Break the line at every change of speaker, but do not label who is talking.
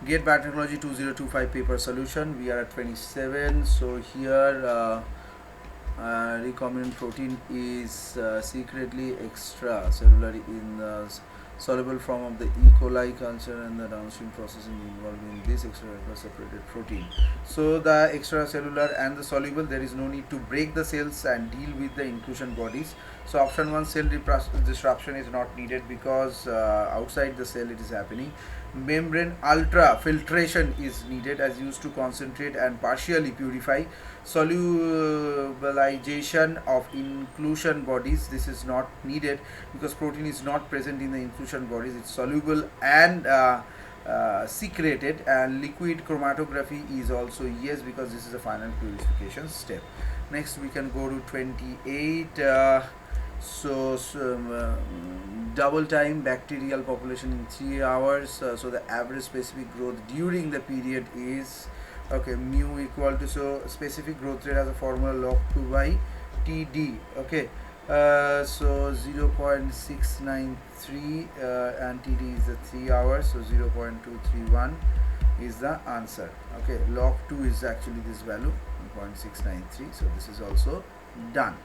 GATE Biotechnology 2025 paper solution. We are at 27. So here recombinant protein is secretly extracellular in the soluble form of the E. coli culture, and the downstream processing involved in this extracellular separated protein. So the extracellular and the soluble, there is no need to break the cells and deal with the inclusion bodies. So option 1, cell disruption is not needed because outside the cell it is happening. Membrane ultrafiltration is needed as used to concentrate and partially purify. Solubilization of inclusion bodies, this is not needed because protein is not present in the inclusion bodies, it's soluble and secreted. And liquid chromatography is also yes, because this is a final purification step. Next we can go to 28. Double time bacterial population in 3 hours. So the average specific growth during the period is, okay, mu equal to, so specific growth rate has a formula log 2 by td. Okay, so 0.693 and td is the 3 hours, so 0.231 is the answer. Okay, log 2 is actually this value 0.693, so this is also done.